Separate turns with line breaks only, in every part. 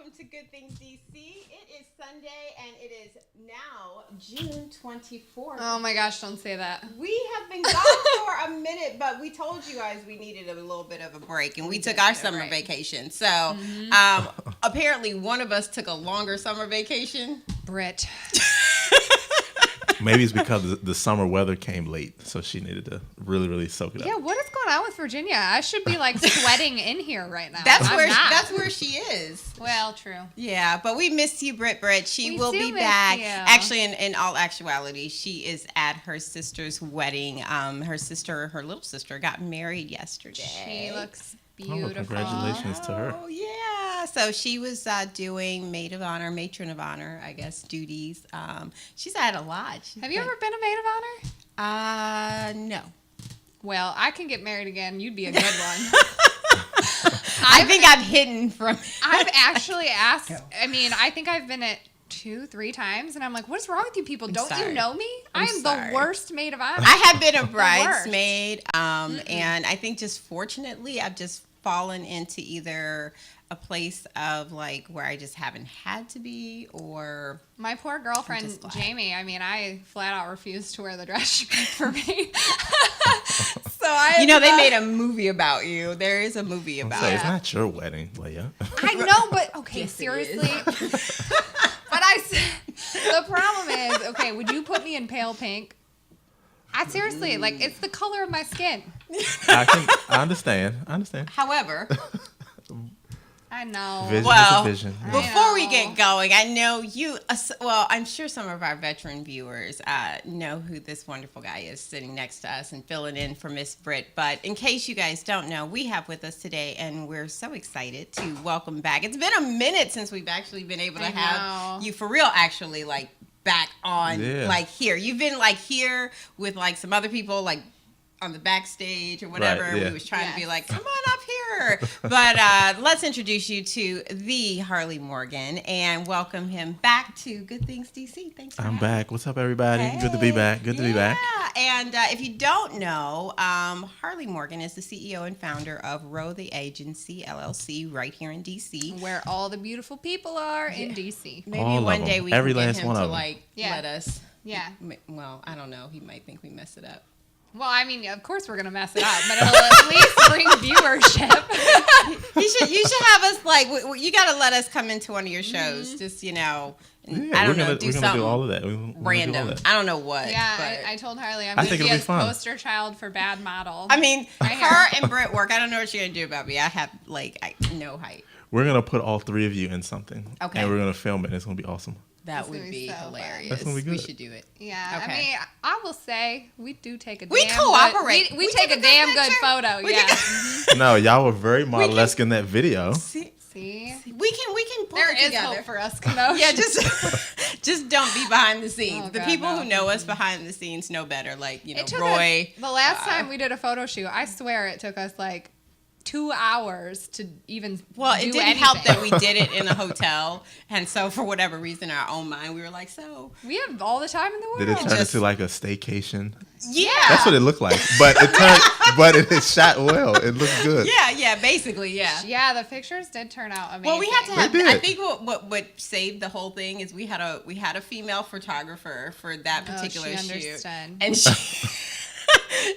welcome to Good Things DC. It is Sunday and it is now June 24th.
Oh my gosh, don't say that.
We have been gone for a minute, but we told you guys we needed a little bit of a break, and we took our summer vacation. So apparently one of us took a longer summer vacation.
Britt.
Maybe it's because the summer weather came late, so she needed to really soak it up.
Yeah, what is going on with Virginia? I should be like sweating in here right now.
That's where she is.
Well, true.
Yeah, but we missed you, Britt. She will be back. Actually, in all actuality, she is at her sister's wedding. Her little sister, got married yesterday.
She looks beautiful.
Oh, congratulations to her.
Oh, yeah. So she was doing matron of honor, I guess, duties. She's had a lot.
Have you ever been a maid of honor?
No.
Well, I can get married again. You'd be a good one.
I think I've hidden from it.
I've actually asked. I mean, I think I've been at 2-3 times, and I'm like, what is wrong with you people? Don't you know me? I'm the worst maid of honor.
I have been a bridesmaid, and I think just fortunately, I've just fallen into either a place of like where I just haven't had to be, or
my poor girlfriend Jamie. I mean, I flat out refused to wear the dress she picked for me. So
they made a movie about you. There is a movie about it.
It's not your wedding, Leia.
I know, but okay, yes, seriously. But the problem is, okay, would you put me in pale pink? Seriously, like, it's the color of my skin.
I understand.
However,
I know.
Vision.
Before we get going, I know you, I'm sure some of our veteran viewers know who this wonderful guy is sitting next to us and filling in for Miss Britt. But in case you guys don't know, we have with us today, and we're so excited to welcome back. It's been a minute since we've actually been able to have you for real, actually, like, back on, like, here. You've been, like, here with, like, some other people, like, on the backstage or whatever.
Right, yeah.
We was trying to be like, come on up here. But let's introduce you to the Harley Morgan and welcome him back to Good Things DC. Thanks for
I'm back. What's up, everybody?
Hey.
Good to be back. Good to be back.
Yeah, and if you don't know, Harley Morgan is the CEO and founder of Row the Agency, LLC, right here in DC.
Where all the beautiful people are in DC.
Maybe
all
one day we
Every
can get
last
him
one
to,
of
like, let us.
Yeah.
Well, I don't know. He might think we mess it up.
Well, I mean, of course we're gonna mess it up, but it'll at least bring viewership.
You should have us, like, you got to let us come into one of your shows. Just, I don't know, do something.
We're gonna do all of that.
Random. I don't know what.
Yeah, I told Harley I'm gonna be his poster child for bad model.
I mean, her and Britt work. I don't know what you're gonna do about me. I have no height.
We're gonna put all three of you in something.
Okay.
And we're gonna film it. And it's gonna be awesome.
That would be hilarious.
That's gonna be good.
We should do it.
Yeah. Okay. I mean, I will say we do take a
we cooperate.
We take a damn good photo.
No, y'all were very model-esque in that video.
See, we can pull
there
it together.
There is hope for us, Kenosha.
Yeah, just don't be behind the scenes. The people who know us behind the scenes know better. Like, Roy.
The last time we did a photo shoot, I swear it took us like 2 hours to even do
it didn't
anything.
help that we did it in a hotel, and so for whatever reason, in our own mind, we were like, so
we have all the time in the world.
Did it turn into like a staycation?
Yeah,
that's what it looked like. But it shot well. It looked good.
Yeah, basically, yeah.
Yeah, the pictures did turn out amazing.
Well, we had to have. I think what saved the whole thing is we had a female photographer for that particular shoot, and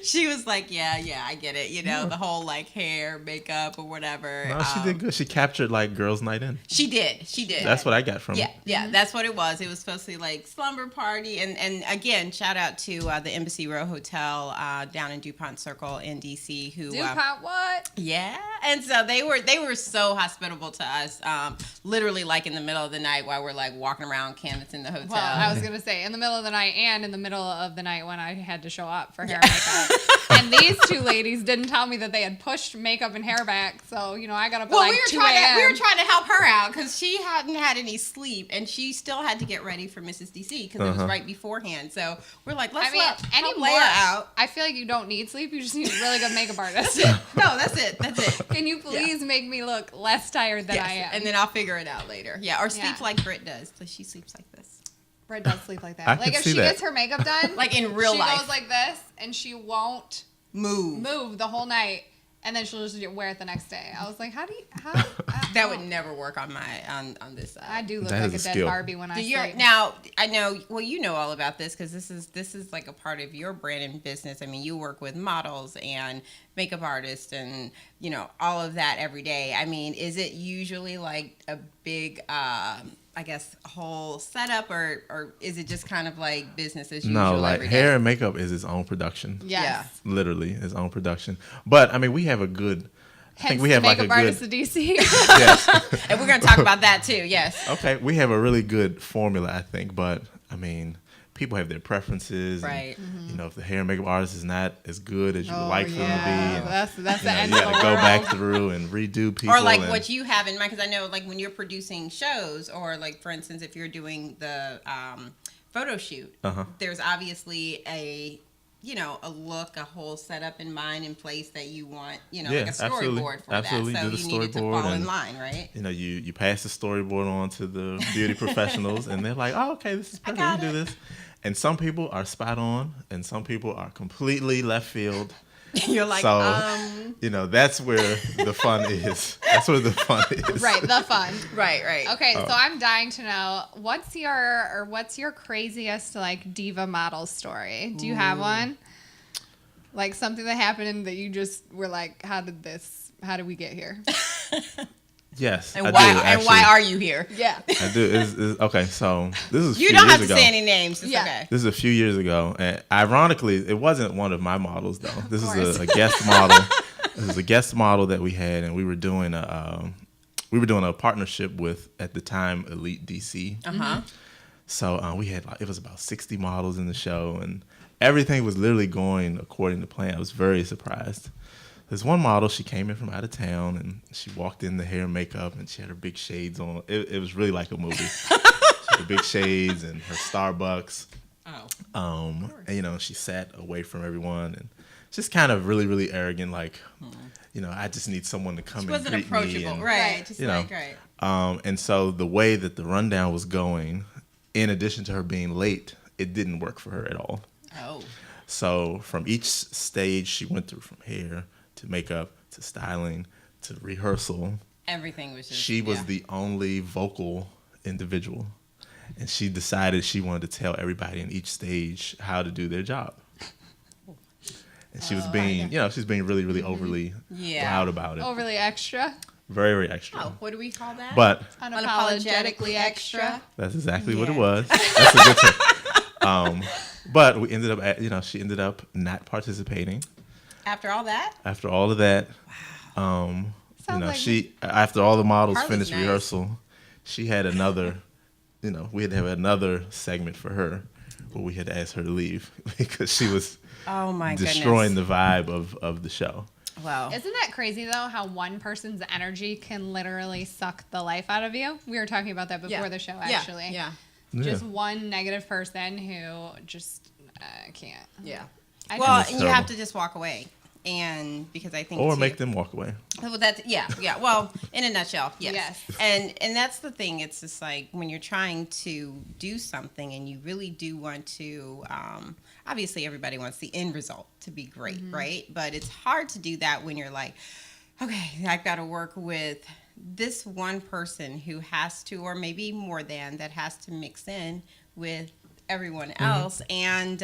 she was like, yeah, I get it. The whole like hair, makeup, or whatever.
No, she did good. She captured like girls' night in.
She did.
That's what I got from it.
Yeah, that's what it was. It was supposed to be like slumber party, and again, shout out to the Embassy Row Hotel down in DuPont Circle in DC. Who
DuPont what?
Yeah, and so they were so hospitable to us. Literally, like in the middle of the night while we're like walking around canvassing the hotel.
Well, I was gonna say in the middle of the night and in the middle of the night when I had to show up for hair and makeup. And these two ladies didn't tell me that they had pushed makeup and hair back, so I got up at like 2 a.m.
We were trying to help her out because she hadn't had any sleep, and she still had to get ready for Mrs. DC because it was right beforehand. So we're like, let's help lay her out.
I feel like you don't need sleep; you just need a really good makeup artist.
No, that's it.
Can you please make me look less tired than I am?
And then I'll figure it out later. Yeah, or sleep like Britt does. So she sleeps like this.
Britt does sleep like that. Like if she gets her makeup done,
like in real life,
she goes like this, and she won't
move
the whole night. And then she'll just wear it the next day. I was like, how?
That would never work on on this side.
I do look
That
like a
is a
dead
skill.
Barbie when I sleep.
Now I know. Well, you know all about this because this is like a part of your brand and business. I mean, you work with models and makeup artists and all of that every day. I mean, is it usually like a big I guess whole setup or is it just kind of like business as usual?
No, like
every day?
hair and makeup is its own production.
Yes.
Literally its own production. But I mean, we have a good. I think we have like a
makeup artist
good.
of DC.
Yes.
And we're going to talk about that too. Yes.
Okay, we have a really good formula, I think. But I mean, people have their preferences.
Right.
And, if the hair and makeup artist is not as good as you would like for them to be, and,
That's the end
you
of
got
the
to go
world.
back through and redo people.
Or like
and,
what you have in mind, because I know like when you're producing shows or like for instance if you're doing the photo shoot, there's obviously a look, a whole setup in mind in place that you want, like a storyboard for
absolutely.
that. So
Do the
you need it to
storyboard
fall in
and,
line, right?
You pass the storyboard on to the beauty professionals, and they're like, "Oh, okay, this is perfect. We can do this." And some people are spot on, and some people are completely left field.
You're like,
that's where the fun is. That's where the fun is.
Right, the fun.
right.
Okay, so I'm dying to know what's your craziest like diva model story? Do you have one? Like something that happened and that you just were like, how did we get here?
Yes,
and
I
why
do,
and
actually.
why are you here?
Yeah.
I do. It's okay, so this is a
You
few
don't
years
have to
ago.
say any names. It's okay.
This is a few years ago, and ironically, it wasn't one of my models though. This
course.
is a guest model. This is a guest model that we had, and we were doing a partnership with at the time Elite DC. So we had it was about 60 models in the show, and everything was literally going according to plan. I was very surprised. There's one model, she came in from out of town, and she walked in the hair and makeup, and she had her big shades on. It was really like a movie. She had the big shades and her Starbucks. And, she sat away from everyone, and just kind of really, really arrogant, like, I just need someone to come and greet me.
She wasn't approachable,
and,
right? Just right.
And so the way that the rundown was going, in addition to her being late, it didn't work for her at all.
Oh.
So from each stage she went through, from hair to makeup to styling to rehearsal,
Everything was just.
she was the only vocal individual, and she decided she wanted to tell everybody in each stage how to do their job. And she was being, she's being really, really overly loud about it.
Overly extra.
Very, very extra.
Oh, what do we call that?
But
Unapologetically extra.
that's exactly what it was. That's a good term. But we ended up, she ended up not participating.
After all that?
After all of that, she after all the models
Harley's
finished
nice.
rehearsal, she had another, we had to have another segment for her where we had to ask her to leave because she was destroying the vibe of the show.
Wow.
Isn't that crazy though? How one person's energy can literally suck the life out of you. We were talking about that before the show, actually.
Yeah.
Just one negative person who just can't.
Yeah.
Well,
And you have to just walk away, and because I think
Or make them walk away.
Well, that's yeah. Well, in a nutshell, yes.
Yes.
And that's the thing. It's just like when you're trying to do something, and you really do want to. Obviously, everybody wants the end result to be great, right? But it's hard to do that when you're like, okay, I've got to work with this one person who has to, or maybe more than that, has to mix in with everyone else, and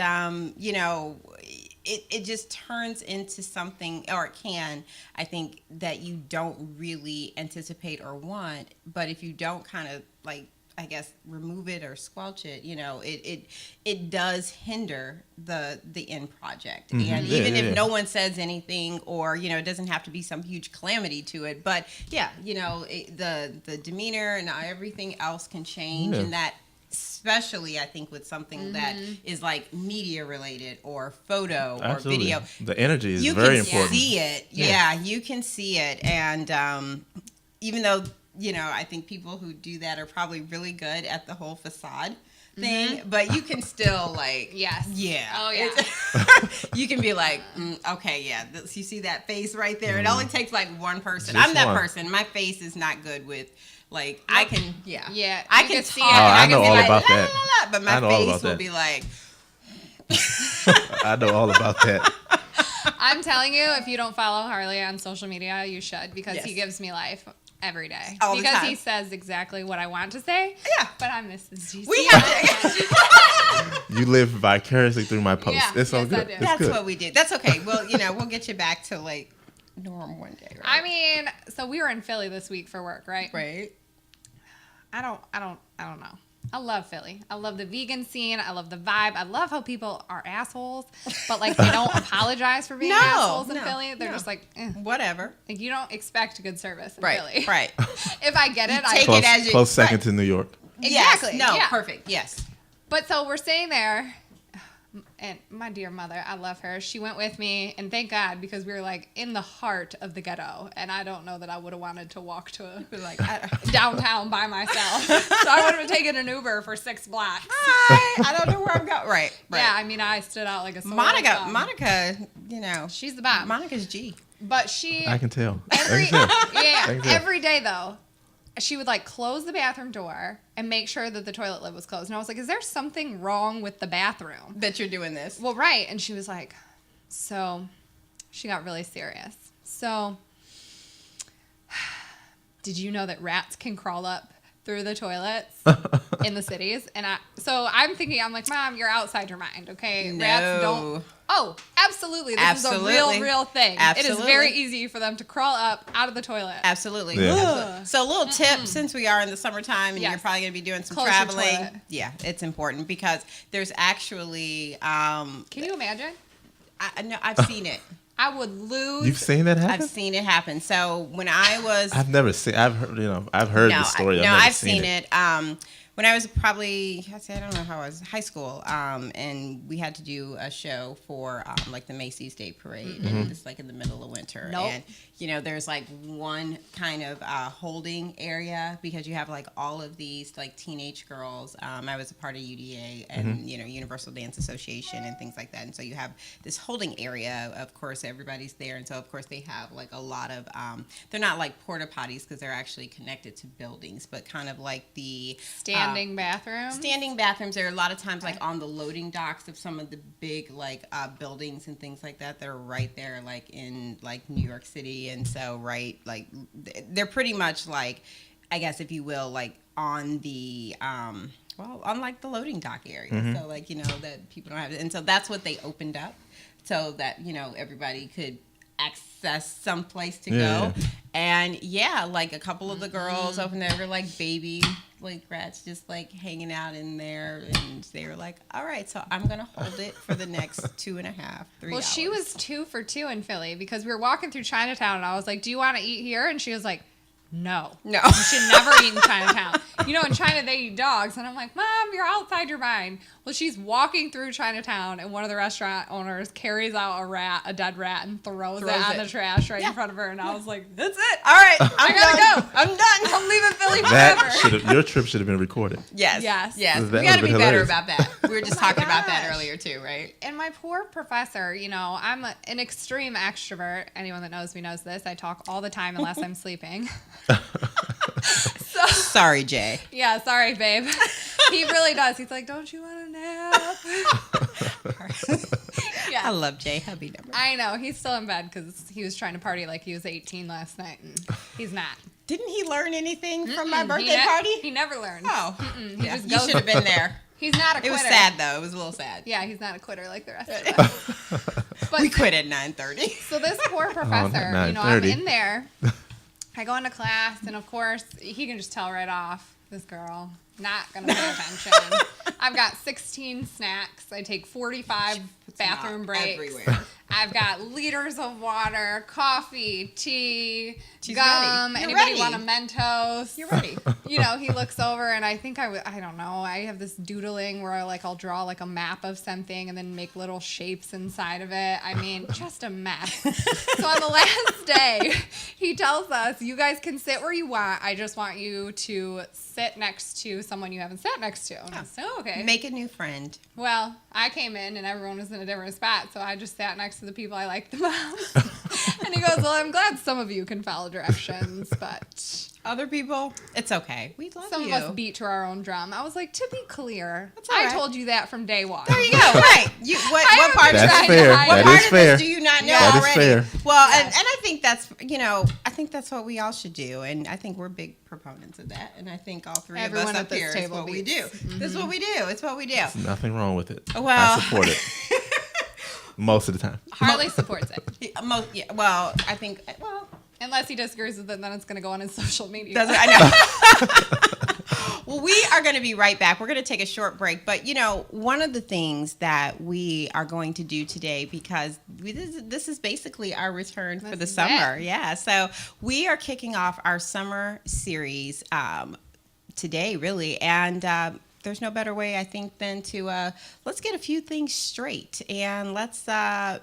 it just turns into something, or it can, I think, that you don't really anticipate or want. But if you don't kind of like, I guess, remove it or squelch it, it does hinder the end project. And even if no one says anything, or it doesn't have to be some huge calamity to it, but the demeanor and everything else can change, and that. Especially, I think, with something that is like media related or photo or video.
The energy is very important.
You can see it. Yeah, you can see it. And even though, I think people who do that are probably really good at the whole facade thing, but you can still like,
Yes.
Yeah.
Oh, yeah.
You can be like, okay, yeah. You see that face right there? It only takes like one person.
Just
I'm that
one.
person. My face is not good with. Like, I can,
Yeah.
I
You
can
see
talk,
it.
I
I
know
can be
all
like,
about
la,
that.
la, la, la, but my
I know all
face
about
will
that.
be like,
I know all about that.
I'm telling you, if you don't follow Harley on social media, you should, because
Yes.
he gives me life every day.
All the
because
time.
he says exactly what I want to say.
Yeah.
But I'm Mrs. GC.
We have to.
You live vicariously through my posts.
Yeah,
It's all
yes, I
good.
do.
It's
That's
good.
what we did. That's okay. Well, we'll get you back to like norm one day, right?
I mean, so we were in Philly this week for work, right?
right.
I don't know. I love Philly. I love the vegan scene. I love the vibe. I love how people are assholes, but like they don't apologize for being assholes in Philly. They're just like,
whatever.
Like you don't expect good service in
Right.
Philly.
Right.
If I get it,
take
I
it as you-
Close second
right.
to New York.
Exactly.
Yes. No.
Yeah.
Perfect. Yes.
But so we're staying there, and my dear mother, I love her. She went with me, and thank God, because we were like in the heart of the ghetto, and I don't know that I would have wanted to walk to
Like
downtown by myself. So I would have taken an Uber for 6 blocks.
hi. I don't know where I'm going. Right. Right.
Yeah, I mean, I stood out like a sore
Monica.
thumb. She's the bomb.
Monica's G.
But she
I can tell.
every
I can tell.
yeah
I can tell.
every day though, she would like close the bathroom door and make sure that the toilet lid was closed. And I was like, is there something wrong with the bathroom?
That you're doing this.
Well, right. And she was like, so she got really serious. So did you know that rats can crawl up through the toilets in the cities? And I'm thinking, I'm like, Mom, you're outside your mind, okay?
No.
Rats don't. Oh, absolutely. This
Absolutely.
is a real thing. It
Absolutely.
is very easy for them to crawl up out of the toilet.
Absolutely.
Yeah.
Ugh. So a little tip, since we are in the summertime and
Yes.
you're probably going to be doing some
Close your
traveling.
toilet.
Yeah, it's important because there's actually.
Can you imagine?
No, I've seen it.
I would lose.
You've seen that happen?
I've seen it happen. So when I was.
I've never seen. I've heard. I've heard the story.
I've seen it. When I was probably, I don't know how I was, high school, and we had to do a show for like the Macy's Day Parade, and it's like in the middle of winter,
Nope.
and there's like one kind of holding area because you have like all of these like teenage girls. I was a part of UDA and Universal Dance Association and things like that, and so you have this holding area. Of course, everybody's there, and so of course they have like a lot of. They're not like porta potties because they're actually connected to buildings, but kind of like the
Standing bathrooms.
Standing bathrooms. There are a lot of times like on the loading docks of some of the big like buildings and things like that are right there like in like New York City, and so right like they're pretty much like, I guess if you will, like on the on like the loading dock area. So like that people don't have it, and so that's what they opened up so that everybody could access some place to go. And like a couple of the girls opened there were like baby like rats just like hanging out in there, and they were like, all right, so I'm gonna hold it for the next 2.5, 3
Well,
hours.
she was 2 for 2 in Philly because we were walking through Chinatown and I was like, do you want to eat here? And she was like, no.
No.
You should never eat in Chinatown. In China they eat dogs. And I'm like, Mom, you're outside your mind. Well, she's walking through Chinatown and one of the restaurant owners carries out a dead rat, and throws it on the trash right in front of her. And I was like, that's it.
all right,
I gotta go.
I'm done.
I'm leaving Philly forever.
Your trip should have been recorded.
Yes.
Yes.
That
We
would've
got to be
been
better
hilarious.
about that. We were just talking about that
gosh.
earlier too, right?
And my poor professor, I'm an extreme extrovert. Anyone that knows me knows this. I talk all the time unless I'm sleeping.
Sorry, Jay.
Yeah, sorry, babe. He really does. He's like, don't you want a nap? Yeah.
I love Jay. Hubby number.
I know. He's still in bed because he was trying to party like he was 18 last night, and he's not.
Didn't he learn anything from my
He
birthday party?
He never learned.
Oh,
He
yeah.
just
You
goes-
should have been there.
He's not a
It
quitter.
was sad though. It was a little sad.
Yeah, he's not a quitter like the rest of us. But
We quit at 9:30.
so this poor professor,
not
I'm
9:30.
in there. I go into class, and of course, he can just tell right off, this girl, not going to pay attention. I've got 16 snacks. I take 45 bathroom breaks.
everywhere.
I've got liters of water, coffee, tea,
She's
gum.
ready. You're
Anybody
ready.
want a Mentos?
You're ready.
He looks over, and I think I don't know. I have this doodling where I'll draw like a map of something and then make little shapes inside of it. I mean, just a mess. So on the last day, he tells us, you guys can sit where you want. I just want you to sit next to someone you haven't sat next to. And I said, oh, okay.
Make a new friend.
Well, I came in and everyone was in a different spot, so I just sat next to the people I liked the most. And he goes, well, I'm glad some of you can follow directions, but
Other people, it's okay. We love
some
you.
of us beat to our own drum. I was like, to be clear,
That's all right.
I told you that from day one.
There you go. Right. What part?
That's
Trying to
fair.
hide
What
That
part
is
of
fair.
this do you not know
That is
already?
fair.
Well,
Yes.
and I think that's I think that's what we all should do, and I think we're big proponents of that, and I think all three
Everyone
of us
at
up
this
here is
table
what we
beats.
do. This is what we do. It's what we do.
There's nothing wrong with it.
Well-
I support it most of the time.
Harley supports it.
Well, I think
Unless he disagrees with it, then it's going to go on his social media.
I know. Well, we are going to be right back. We're going to take a short break. But, one of the things that we are going to do today, because this is basically our return for the
This is
summer.
it.
Yeah. So we are kicking off our summer series today, really. And there's no better way, I think, than to let's get a few things straight. And let's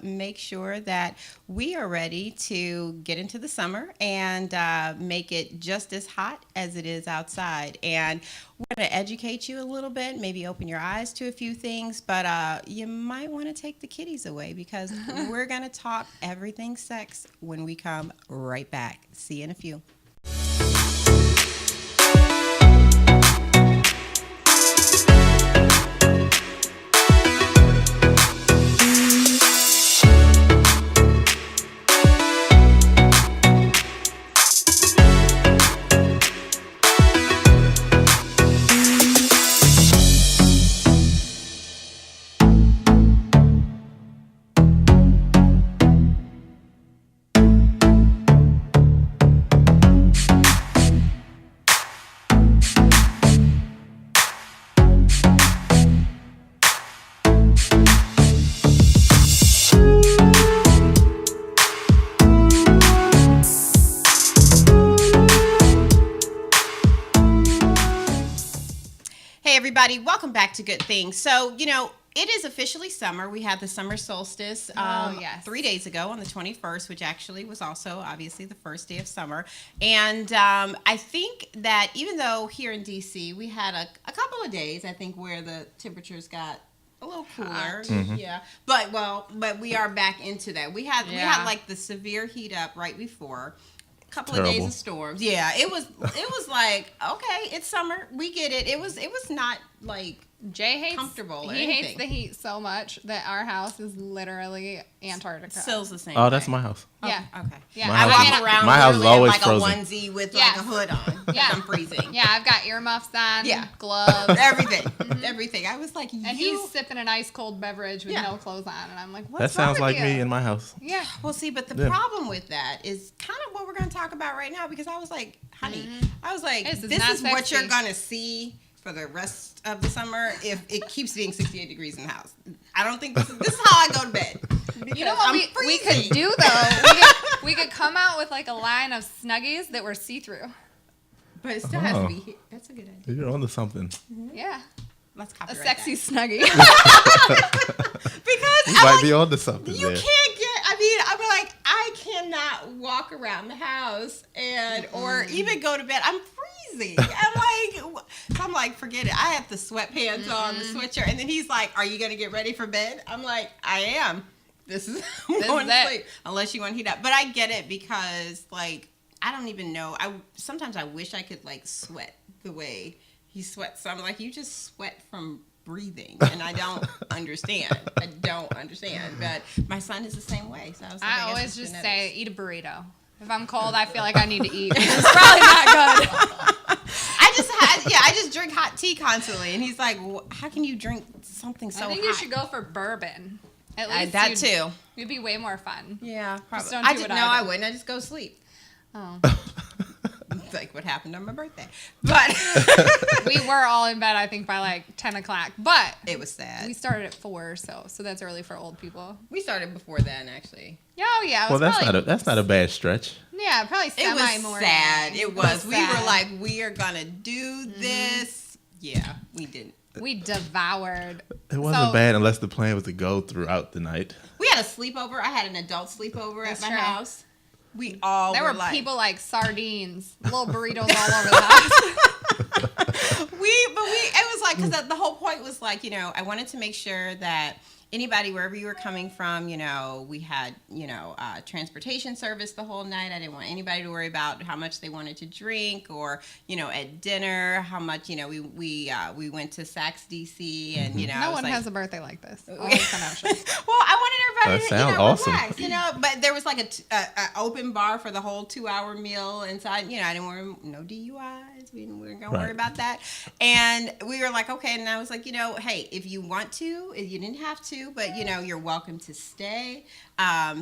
make sure that we are ready to get into the summer and make it just as hot as it is outside. And we're going to educate you a little bit, maybe open your eyes to a few things, but you might want to take the kiddies away because we're going to talk everything sex when we come right back. See you in a few. Everybody, welcome back to Good Things. So, it is officially summer. We had the summer solstice
yes.
3 days ago on the 21st, which actually was also obviously the first day of summer. And I think that even though here in D.C. we had a couple of days, I think, where the temperatures got a little cooler. Yeah. But we are back into that. We had like the severe heat up right before. Couple of days of storms. Yeah, it was like, okay, it's summer. We get it. It was not like
Jay hates
comfortable or
he hates
anything.
the heat so much that our house is literally Antarctica.
Still's the same.
Oh, that's
way.
my house.
Yeah.
Okay.
Yeah.
My
I
house
walk
is-
around
my house is
literally in
always
like
frozen.
a onesie with
Yeah.
like a hood on.
Yeah.
I'm freezing.
Yeah, I've got earmuffs on,
Yeah.
gloves.
Everything. Everything. I was like,
And he's sipping an ice cold beverage with
Yeah.
no clothes on, and I'm like, what's
That sounds
wrong
like
with
me
you?
in my house.
Yeah.
Well, see, but the
Yeah.
problem with that is kind of what we're going to talk about right now because I was like, honey, I was like,
This is
this
not
is what
sexy.
you're going to see for the rest of the summer if it keeps being 68 degrees in the house. I don't think this is how I go to bed.
You know what
I'm
we
freezing.
could do though? We could come out with like a line of Snuggies that were see-through.
But it still has
Oh.
to be. That's a good idea.
You're onto something.
Yeah.
Let's
A
copyright
sexy
that.
Snuggie.
Because
You
I'm
might
like,
be onto something
you
there.
can't get. I mean, I'm like, I cannot walk around the house or even go to bed. I'm freezing. I'm like, forget it. I have the sweatpants on, the sweatshirt, and then he's like, "Are you gonna get ready for bed?" I'm like, "I am. This is I'm
This
going
is
to
it.
sleep unless you want to heat up." But I get it because like I don't even know. Sometimes I wish I could like sweat the way he sweats. So I'm like, you just sweat from breathing, and I don't understand. I don't understand. But my son is the same way. So I was like,
I
guess
always
it's
just
genetics.
say, eat a burrito. If I'm cold, I feel like I need to eat. It's probably not good.
I just drink hot tea constantly, and he's like, "How can you drink something so
I think
hot?"
you should go for bourbon. At least
that
you'd-
too.
It'd be way more fun.
Yeah, probably.
don't
I
do
just
it
no, I
either.
wouldn't. I just go sleep.
Oh.
Like what happened on my birthday, but
We were all in bed, I think, by like 10 o'clock. But
it was sad.
we started at 4, so that's early for old people.
We started before then, actually.
Oh, yeah. It
Well,
was
that's not a bad stretch.
Yeah, probably
It
semi-morning.
was sad. It was. We
sad.
were like, we are gonna do this. Yeah, we didn't.
We devoured.
It wasn't
So-
bad unless the plan was to go throughout the night.
We had a sleepover. I had an adult sleepover
That's
at my
true.
house. We all
There were
like,
people like sardines, little burritos all over the house.
it was like because the whole point was like I wanted to make sure that anybody wherever you were coming from, we had, transportation service the whole night. I didn't want anybody to worry about how much they wanted to drink or, at dinner, how much, we went to Saks DC and,
No one has a birthday like this.
Well, I wanted everybody to,
sounds awesome.
relax, but there was like a open bar for the whole 2-hour meal inside. I didn't want no DUIs. We weren't going to worry about that. And we were like, okay. And I was like, hey, if you want to, you didn't have to, but you're welcome to stay.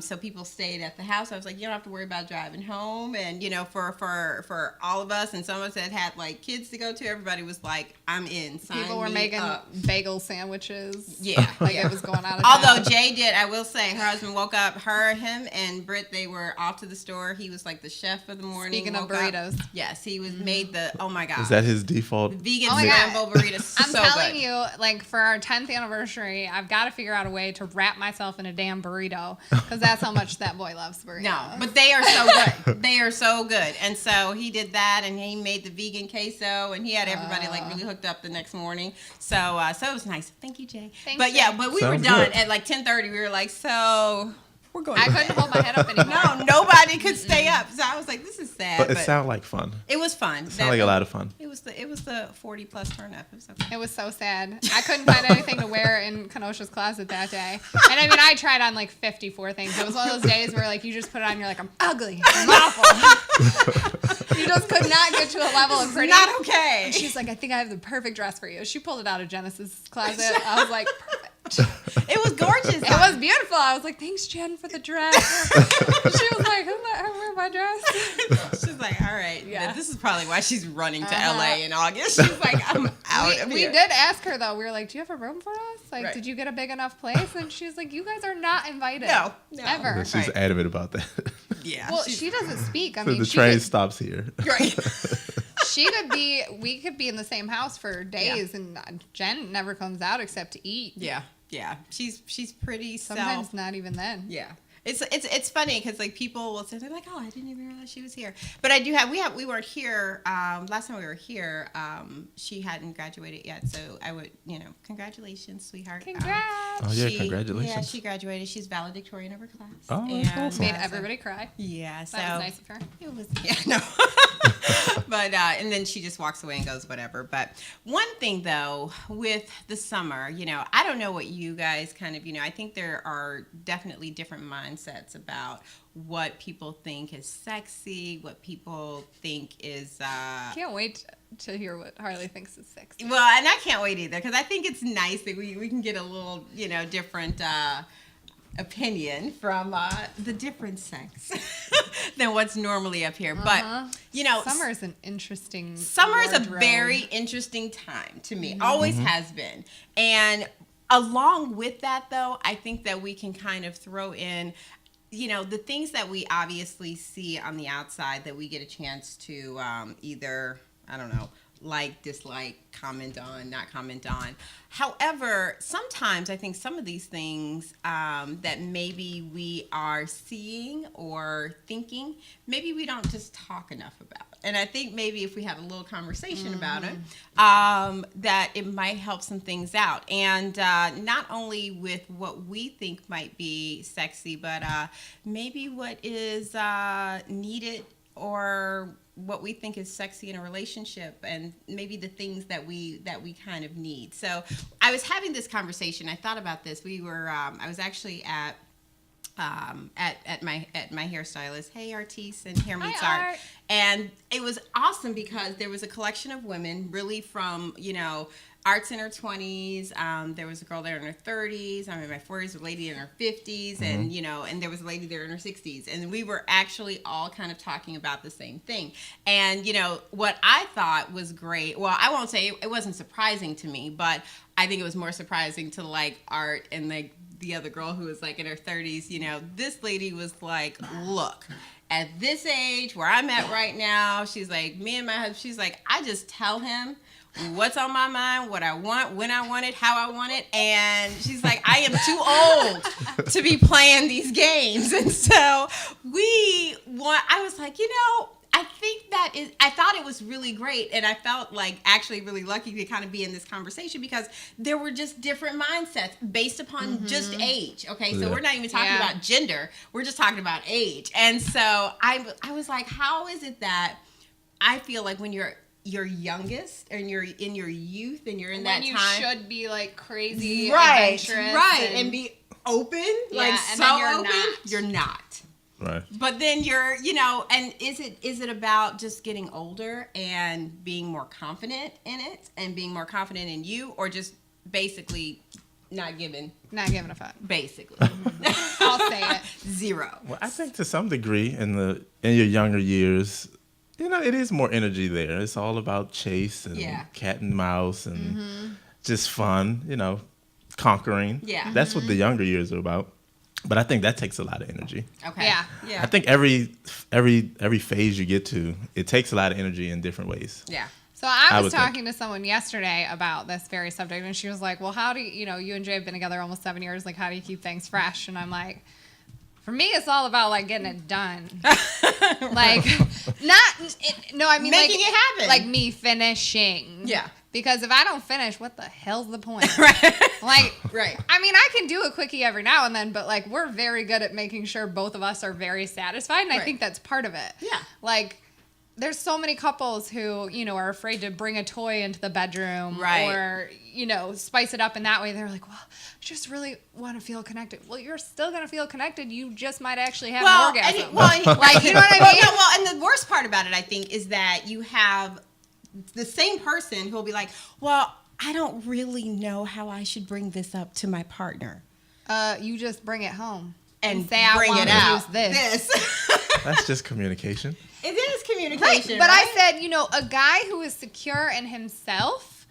So people stayed at the house. I was like, you don't have to worry about driving home. And, for all of us and some of us that had like kids to go to, everybody was like, I'm in. Sign
People were
me
making
up.
bagel sandwiches.
Yeah.
It was going out of
Although
town.
Jay did, I will say, her husband woke up, him and Britt, they were off to the store. He was like the chef of the morning.
Speaking of
woke up.
burritos.
Yes, he was made oh my God.
Is that his default?
Vegan
Oh my God.
scrambled burritos.
I'm
so
telling
good.
you, like for our 10th anniversary, I've got to figure out a way to wrap myself in a damn burrito because that's how much that boy loves burritos.
No, but they are so good. They are so good. And so he did that, and he made the vegan queso, and he had everybody like really hooked up the next morning. So it was nice. Thank you, Jay.
Thanks,
but
Jay.
yeah, but we were
Sounds
done
good.
at like 10:30. We were like, so we're going.
I couldn't hold my head up anymore.
No, nobody could stay up. So I was like, this is sad.
But it sounded like fun.
It was fun.
It sounded like a lot of fun.
It was the 40 plus turn up. It was okay.
It was so sad. I couldn't find anything to wear in Kenosha's closet that day. And I mean, I tried on like 54 things. It was one of those days where like you just put it on, you're like, I'm ugly, I'm awful. You just could not get to a level of pretty.
Not okay.
And she's like, I think I have the perfect dress for you. She pulled it out of Genesis' closet. I was like, perfect.
It was gorgeous.
It was beautiful. I was like, thanks, Jen, for the dress. She was like, who let her wear my dress?
She's like, all right.
Yeah.
This is probably why she's running to LA in August. She's like, I'm out of
We
here.
did ask her, though. We were like, do you have a room for us? Like,
Right.
did you get a big enough place? And she's like, you guys are not invited.
No.
Ever.
And she's
Right.
adamant about that.
Yeah.
Well, she doesn't speak. I
So
mean,
the
she
train
could,
stops here.
Right.
we could be in the same house for days, and Jen never comes out except to eat.
Yeah. Yeah. She's pretty
Sometimes not even then.
Yeah. It's funny because like people will say they're like, oh, I didn't even realize she was here. But I do have we weren't here last time we were here. She hadn't graduated yet, so I would congratulations, sweetheart.
Congrats.
Oh, yeah, congratulations.
Yeah, she graduated. She's valedictorian of her class.
Oh, that's awesome.
Made everybody cry.
Yeah, so
That was nice of her.
it was no. But and then she just walks away and goes whatever. But one thing though with the summer, I don't know what you guys kind of I think there are definitely different mindsets about what people think is sexy, what people think is
Can't wait to hear what Harley thinks is sexy.
well, and I can't wait either because I think it's nice that we can get a little different opinion from the different sex than what's normally up here. But
Summer is an interesting
summer is a
wardrobe.
very interesting time to me. Always has been. And along with that, though, I think that we can kind of throw in, the things that we obviously see on the outside that we get a chance to either, I don't know, like, dislike, comment on, not comment on. However, sometimes I think some of these things that maybe we are seeing or thinking, maybe we don't just talk enough about. And I think maybe if we had a little conversation about it, that it might help some things out. And not only with what we think might be sexy, but maybe what is needed or what we think is sexy in a relationship, and maybe the things that we kind of need. So I was having this conversation. I thought about this. We were I was actually at my hairstylist. Hey, Artiste, and Hair Meets
Hi,
Art.
Art.
And it was awesome because there was a collection of women really from arts in her 20s. There was a girl there in her 30s. I'm in my 40s, a lady in her 50s, and and there was a lady there in her 60s. And we were actually all kind of talking about the same thing. And what I thought was great. Well, I won't say it wasn't surprising to me, but I think it was more surprising to like Art and like the other girl who was like in her 30s. This lady was like, look. At this age where I'm at right now, she's like, me and my husband, she's like, I just tell him what's on my mind, what I want, when I want it, how I want it. And she's like, I am too old to be playing these games. And so I was like, I think that is, I thought it was really great. And I felt like actually really lucky to kind of be in this conversation because there were just different mindsets based upon just age. Okay. So we're not even talking about gender. We're just talking about age. And so I was like, how is it that I feel like when you're youngest and you're in your youth and you're in that
when
time.
you should be like crazy,
Right.
adventurous.
And be open. Like
and
so
then you're
open.
not.
You're not.
Right.
But then you're, and is it about just getting older and being more confident in it and being more confident in you, or just basically not giving
a fuck.
basically
I'll say it.
zero.
Well, I think to some degree in your younger years, it is more energy there. It's all about chase and cat and mouse and just fun, conquering.
Yeah.
That's what the younger years are about. But I think that takes a lot of energy.
Okay.
Yeah.
I think every phase you get to, it takes a lot of energy in different ways.
Yeah.
So I was
would
talking to someone yesterday about this very subject, and she was like, well, how do you and Jay have been together almost 7 years. Like, how do you keep things fresh? And I'm like, for me, it's all about like getting it done. Like, I mean,
making
like,
it happen.
Like me finishing.
Yeah.
Because if I don't finish, what the hell's the point?
Right.
Like,
Right.
I mean, I can do a quickie every now and then, but like, we're very good at making sure both of us are very satisfied. And I think that's part of it.
Yeah.
Like, there's so many couples who, are afraid to bring a toy into the bedroom.
Right.
Or, spice it up in that way. They're like, well, I just really want to feel connected. Well, you're still going to feel connected. You just might actually have an orgasm. Like, you know what I mean?
And the worst part about it, I think, is that you have the same person who will be like, well, I don't really know how I should bring this up to my partner.
You just bring it home
And
say, I
bring
want
it
to
out.
use this.
That's just communication.
It is communication.
But
right?
I said, a guy who is secure in himself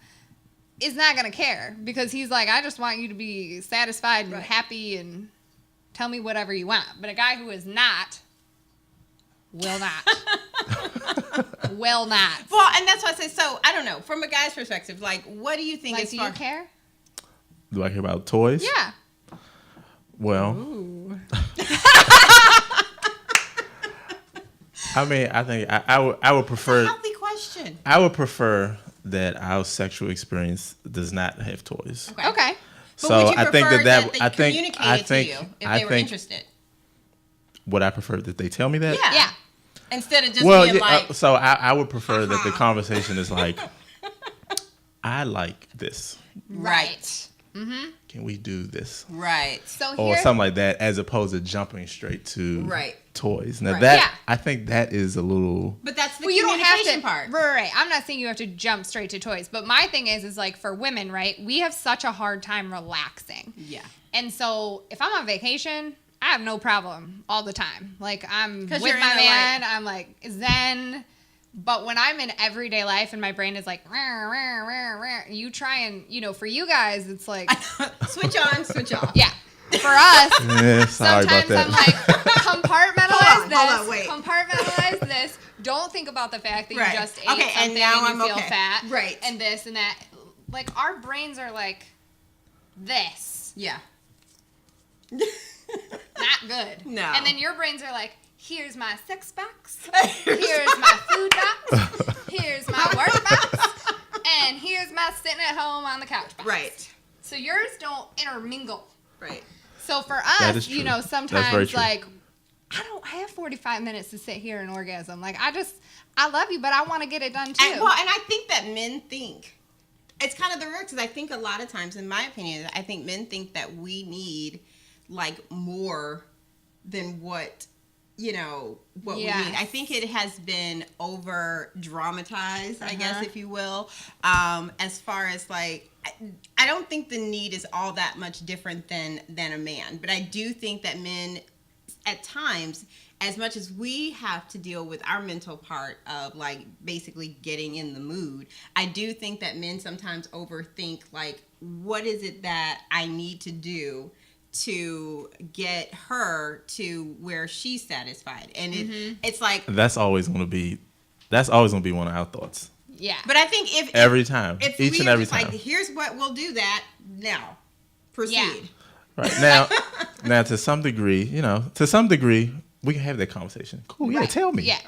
is not going to care because he's like, I just want you to be satisfied and happy and tell me whatever you want. But a guy who is not will not. Will not.
Well, and that's why I say, so, I don't know, from a guy's perspective, like, what do you think
Like,
is
do you care?
Do I care about toys?
Yeah.
Well, I mean, I think I would prefer.
Healthy question.
I would prefer that our sexual experience does not have toys.
Okay.
But
So
would you
I think
prefer
that
they
I think
communicated to you if they were interested?
Would I prefer that they tell me that?
Yeah. Instead of just
Well,
being like,
so I would prefer that the conversation is like, I like this.
right.
Can we do this?
Right.
So
Or
here,
something like that, as opposed to jumping straight to
Right.
toys. Now
Right.
that
Yeah.
I think that is a little.
But that's the
well, you don't have
communication
to.
part.
Right. I'm not saying you have to jump straight to toys, but my thing is like for women, right? We have such a hard time relaxing.
Yeah.
And so if I'm on vacation, I have no problem all the time. Like I'm
'Cause
with
you're
my
in the,
man, I'm like zen. But when I'm in everyday life and my brain is like, rah, rah, rah, rah, you try and, for you guys, it's like,
Switch on, switch off.
yeah. For us,
Yeah, sorry about
sometimes
that.
I'm like, compartmentalize this.
hold on, wait.
Compartmentalize this. Don't think about the fact that
Right.
you just ate
Okay, and
something
now
and you
I'm
feel
okay.
fat.
Right.
And this and that. Like, our brains are like this.
Yeah.
Not good.
No.
And then your brains are like, here's my sex box. Here's my food box. Here's my work box. And here's my sitting at home on the couch box.
Right.
So yours don't intermingle.
Right.
So for
That
us,
is true. That's very
sometimes
true.
like, I don't have 45 minutes to sit here and orgasm. Like, I love you, but I want to get it done too.
And I think that men think it's kind of the reverse, because I think a lot of times, in my opinion, I think men think that we need like more than what we need. I think it has been over dramatized, I guess, if you will, as far as like, I don't think the need is all that much different than a man, but I do think that men at times, as much as we have to deal with our mental part of like basically getting in the mood, I do think that men sometimes overthink like, what is it that I need to do to get her to where she's satisfied? And it's like,
That's always going to be one of our thoughts.
yeah.
but I think if
Every time.
if
Each
we
and
are
every
just
time.
like, here's what we'll do that now, proceed.
Yeah.
Right. Now to some degree, we can have that conversation. Cool. Yeah.
Right.
Tell me.
Yeah.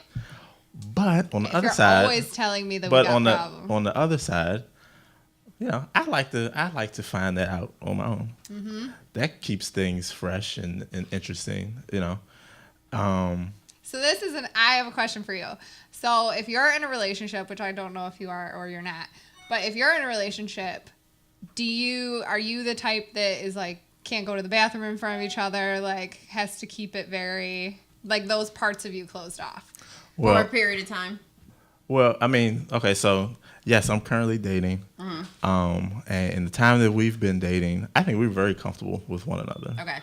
But on the other
You're
side,
always telling me that we got problems.
on the other side, I like to find that out on my own. Mm-hmm. That keeps things fresh and interesting.
So I have a question for you. So if you're in a relationship, which I don't know if you are or you're not, but if you're in a relationship, are you the type that is like can't go to the bathroom in front of each other, like has to keep it very like those parts of you closed off
for a period of time?
Well, I mean, okay, so yes, I'm currently dating. Mm-hmm. And in the time that we've been dating, I think we're very comfortable with one another.
Okay.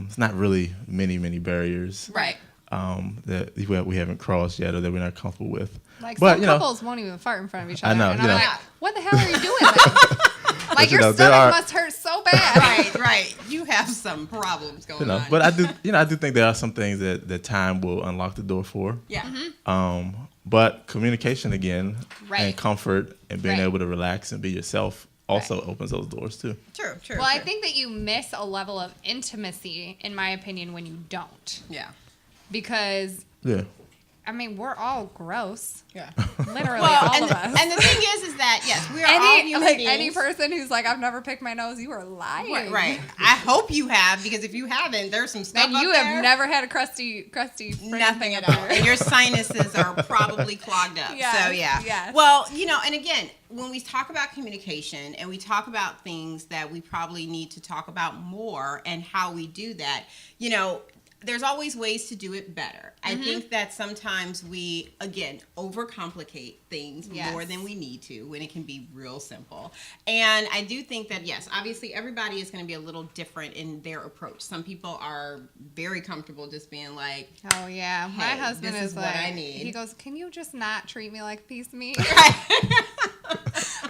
It's not really many barriers.
Right.
That we haven't crossed yet or that we're not comfortable with.
Like some couples won't even fart in front of each other.
I know.
And I'm like, what the hell are you doing then? Like your stomach must hurt so bad.
Right. You have some problems going on.
But I do think there are some things that time will unlock the door for.
Yeah.
Mm-hmm.
But communication again and comfort and being
Right.
able to relax and be yourself also opens those doors too.
True.
Well, I think that you miss a level of intimacy, in my opinion, when you don't.
Yeah.
Because, I mean, we're all gross.
Yeah.
Literally all of us.
And the thing is that, yes, we are all human beings.
Any person who's like, I've never picked my nose, you are lying.
Right. I hope you have, because if you haven't, there's some stuff
And you have never had a crusty
nothing at all. And your sinuses are probably clogged up.
Yes,
So, yeah.
yes.
Well, and again, when we talk about communication and we talk about things that we probably need to talk about more and how we do that, there's always ways to do it better. I think that sometimes we, again, overcomplicate things more than we need to when it can be real simple. And I do think that, yes, obviously everybody is going to be a little different in their approach. Some people are very comfortable just being like,
oh, yeah. My husband
this is
like,
what I need.
He goes, can you just not treat me like a piece of meat?
Right.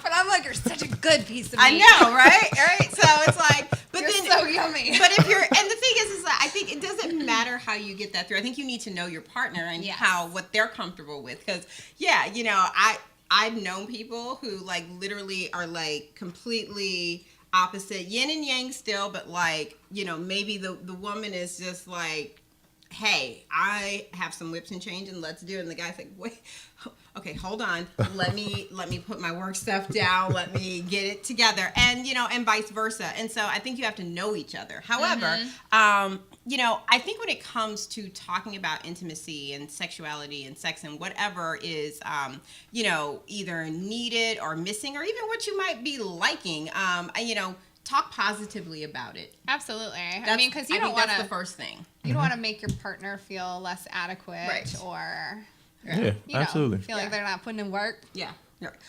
But I'm like, you're such a good piece of meat.
I know, right? So it's like, but
you're
then
so yummy.
But if you're, and the thing is that I think it doesn't matter how you get that through. I think you need to know your partner and what they're comfortable with. Because I've known people who like literally are like completely opposite, yin and yang still, but like maybe the woman is just like, hey, I have some whips and change and let's do it. And the guy's like, wait, okay, hold on. Let me put my work stuff down. Let me get it together. And, and vice versa. And so I think you have to know each other. However, I think when it comes to talking about intimacy and sexuality and sex and whatever is, either needed or missing or even what you might be liking, talk positively about it.
Absolutely. I mean, because
that's the first thing.
You don't want to make your partner feel less adequate or
absolutely
feel like they're not putting in work.
Yeah.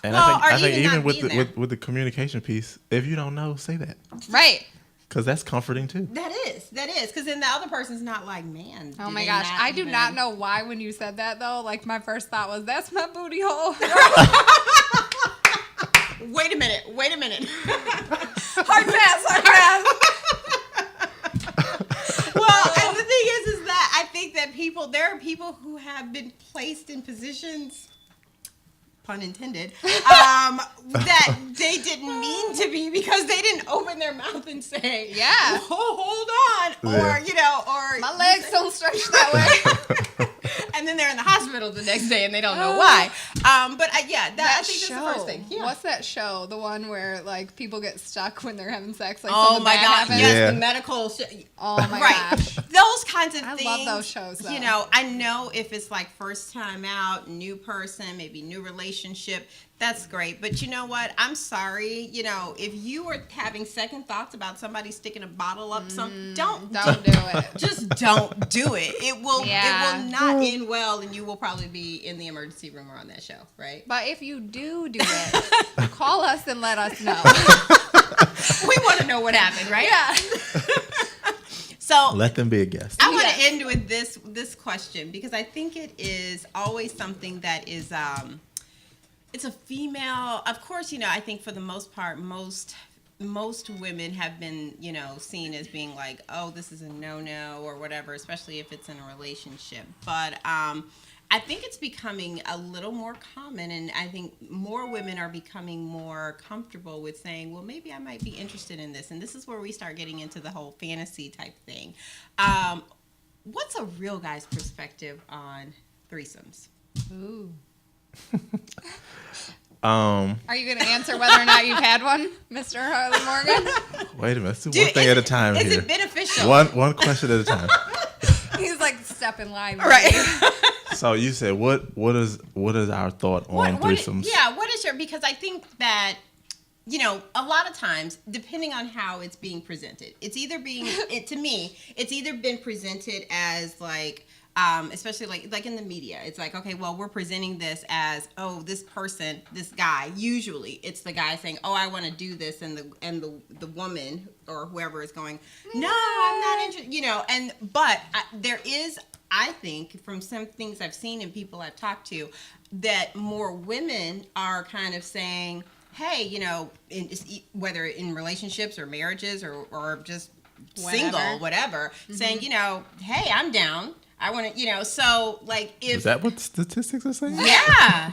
And I think even with the communication piece, if you don't know, say that.
Right.
Because that's comforting too.
That is. Because then the other person's not like, man.
Oh my gosh. I do not know why when you said that though. Like my first thought was, that's my booty hole.
Wait a minute.
Hard pass.
Well, and the thing is that I think that there are people who have been placed in positions, pun intended, that they didn't mean to be because they didn't open their mouth and say, hold on, or or
my legs don't stretch that way.
And then they're in the hospital the next day and they don't know why. I think that's the first thing. Yeah.
What's that show? The one where like people get stuck when they're having sex. Like,
oh my god!
happens?
Yes, the medical.
Oh my gosh!
Those kinds of things.
I love those shows. Though.
I know if it's like first time out, new person, maybe new relationship. That's great. But you know what? I'm sorry. If you are having second thoughts about somebody sticking a bottle up don't
do it.
Just don't do it. It will not end well and you will probably be in the emergency room or on that show, right?
But if you do it, call us and let us know.
We want to know what happened, right?
Yeah.
So
let them be a guest.
I want to end with this question because I think it is always something that is it's a female, of course, I think for the most part, most women have been, seen as being like, oh, this is a no-no or whatever, especially if it's in a relationship. But I think it's becoming a little more common, and I think more women are becoming more comfortable with saying, well, maybe I might be interested in this. And this is where we start getting into the whole fantasy type thing. What's a real guy's perspective on threesomes?
Ooh.
Um,
Are you going to answer whether or not you've had one, Mr. Harley Morgan?
wait a minute. Let's do one thing at a time
is
here.
it beneficial?
One question at a time.
He's like, step in line.
Right.
So you said what is our thought on threesomes?
What is your, because I think that, you know, a lot of times, depending on how it's being presented, it's either to me, it's either been presented as like, especially like in the media, it's like, okay, well, we're presenting this as, oh, this person, this guy, usually it's the guy saying, oh, I want to do this, and the woman or whoever is going, no, I'm not interested, you know, but there is, I think, from some things I've seen and people I've talked to, that more women are kind of saying, hey, you know, whether in relationships or marriages or just single, whatever, saying, you know, hey, I'm down. I want to, you know, so like if...
Is that what statistics are saying?
Yeah.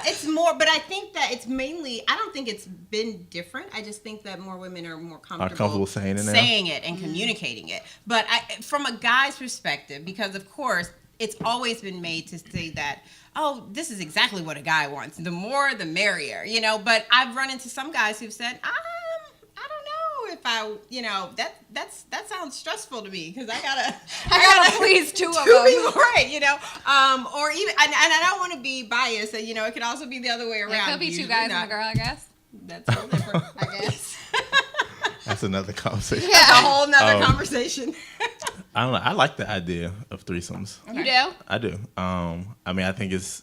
It's more, but I think that it's mainly, I don't think it's been different. I just think that more women are more comfortable
saying it
and communicating it. But from a guy's perspective, because of course, it's always been made to say that, oh, this is exactly what a guy wants. The more, the merrier, you know, but I've run into some guys who've said, I don't know if I, you know, that sounds stressful to me because I gotta
please two of them.
Right, you know, or even, and I don't want to be biased, you know, it could also be the other way around.
It could be two guys and a girl, I guess.
That's a little different, I guess.
That's another conversation.
That's a whole nother conversation.
I don't know. I like the idea of threesomes.
You do?
I do. I mean, I think it's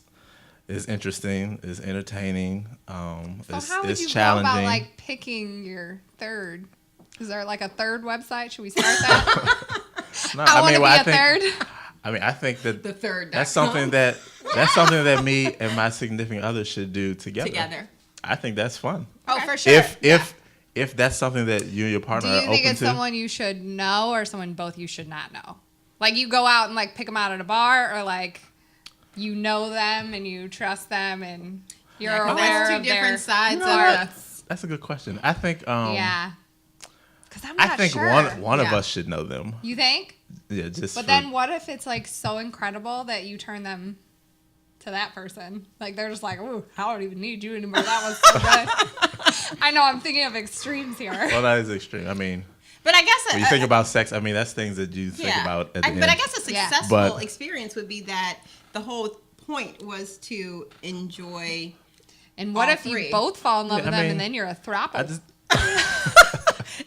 interesting, it's entertaining,
So
it's
how would you
challenging.
go about like picking your third? Is there like a third website? Should we start that?
No,
I want to be
I
a third.
I mean, I think that
The third.
that's something that me and my significant other should do together. I think that's fun.
Oh, for sure.
If that's something that you and your partner
Do
are
you
open
think it's
to.
someone you should know or someone both you should not know? Like you go out and like pick them out at a bar, or like you know them and you trust them and you're aware
that's two
of
different
their
sides of
That's a good question. I think.
yeah. Because I'm not
I think
sure.
one of us should know them.
You think?
Yeah, just.
But then what if it's like so incredible that you turn them to that person? Like they're just like, ooh, I don't even need you anymore. That was so good. I know I'm thinking of extremes here.
Well, that is extreme. I mean.
But I guess
when you think about sex, I mean, that's things that you think about at the end.
But I guess a successful
But-
experience would be that the whole point was to enjoy.
And what
all
if
three.
you both fall in love
Yeah,
with
I
them
mean,
and then you're a throuple?
I just.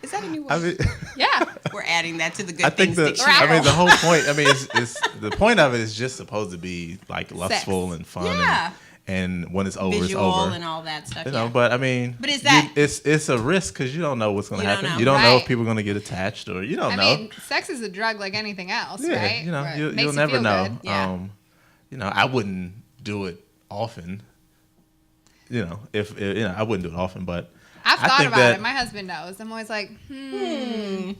Is that a new word?
I mean,
Yeah.
We're adding that to the good
I think
things
the.
dictionary.
I mean, the whole point. I mean, it's the point of it is just supposed to be like lustful and fun.
Yeah.
And when it's over,
Visual
it's over.
and all that stuff.
You know,
yeah.
but I mean,
But is that-
it's a risk because you don't know what's going to
You don't
happen.
know.
You don't know if
Right.
people are going to get attached or you don't
I
know.
mean, sex is a drug like anything else,
Yeah,
right?
you know,
Right.
you'll
Makes you
never
feel
know.
good.
Yeah.
You know, I wouldn't do it often. You know, if you know, I wouldn't do it often, but
I've
I
thought
think
about
that-
it. My husband knows. I'm always like,
And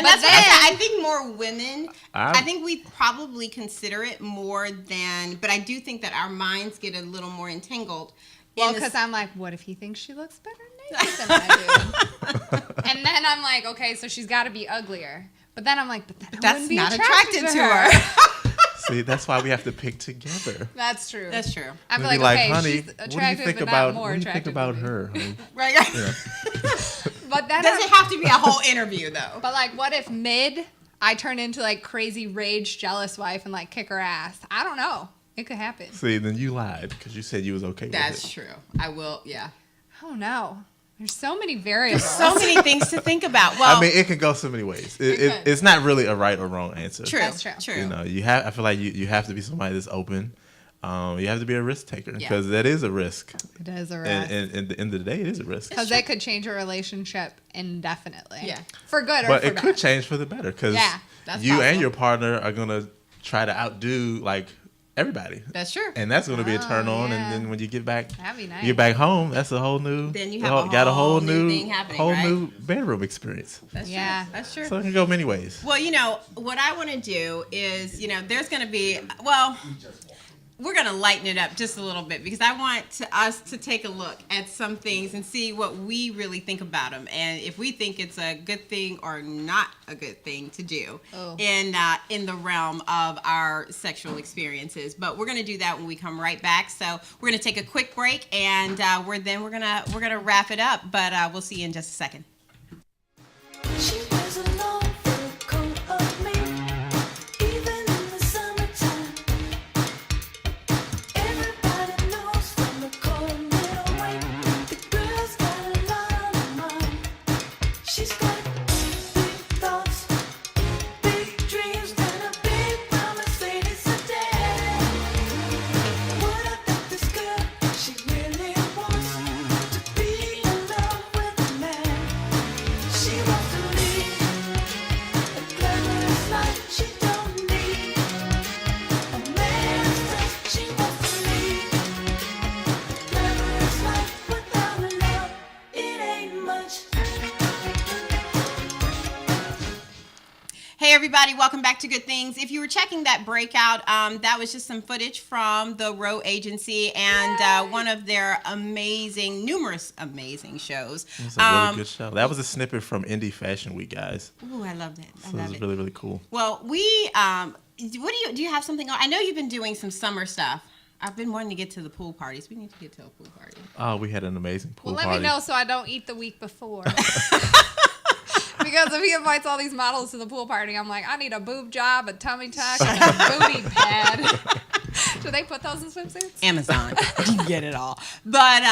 But
that's what I
then-
said. I think more women,
I-
I think we probably consider it more than, but I do think that our minds get a little more entangled.
well,
in this-
because I'm like, what if he thinks she looks better naked than I do? And then I'm like, okay, so she's got to be uglier. But then I'm like, but then I
that's
wouldn't be
not
attracted
attracted to her.
see, that's why we have to pick together.
That's true.
That's true.
I'd be
We'd
like,
be like,
okay,
honey,
she's
what do you
attractive,
think
but
about
not more
what do you think
attractive
about
than me.
her? honey?
Right.
But then
Does it have to be a whole interview though?
But like, what if mid I turn into like crazy rage jealous wife and like kick her ass? I don't know. It could happen.
See, then you lied because you said you was okay with
That's
it.
true. I will. Yeah.
I don't know. There's so many variables.
So many things to think about. Well,
I mean, it can go so many ways.
could.
It's not really a right or wrong answer.
true.
That's true.
True.
You know, I feel like you have to be somebody that's open. You have to be a risk taker
Yeah.
because that is a risk.
It is a risk.
And at the end of the day, it is a risk.
Because that could change a relationship indefinitely.
Yeah.
For good or
But
for
it
bad.
could change for the better because
Yeah,
that's
you and
possible.
your partner are gonna try to outdo like everybody,
That's true.
and that's gonna be a turn on.
yeah.
And then when you get back,
That'd be nice.
you get back home, that's a whole new.
Then you
the
have a
got a
whole
whole
new
new
thing happening,
whole
right?
new bedroom experience.
That's
Yeah.
true. That's true.
So it can go many ways.
Well, you know, what I want to do is, you know, there's going to be, well, we're going to lighten it up just a little bit because I want us to take a look at some things and see what we really think about them and if we think it's a good thing or not a good thing to do in the realm of our sexual experiences. But we're going to do that when we come right back. So we're going to take a quick break and we're going to wrap it up. But we'll see you in just a second.
She wears a long fur coat of me, even in the summertime. Everybody knows from the cold little way, the girl's got a lot on her mind. She's got big thoughts, big dreams, and a big brown Mercedes sedan. What about this girl? She really wants to be in love with a man. She wants to lead a glamorous life. She don't need a man's touch. She wants to lead a glamorous life without a love. It ain't much.
Hey everybody, welcome back to Good Things. If you were checking that breakout, that was just some footage from the Row Agency and one of their numerous amazing shows.
It was a really good show. That was a snippet from Indie Fashion Week, guys.
Ooh, I love that.
So it was really, really cool.
Well, do you have something? I know you've been doing some summer stuff. I've been wanting to get to the pool parties. We need to get to a pool party.
Oh, we had an amazing pool
Well, let
party.
me know so I don't eat the week before. Because if he invites all these models to the pool party, I'm like, I need a boob job, a tummy tuck, and a booty pad. Do they put those in swimsuits?
Amazon. You can get it all. But,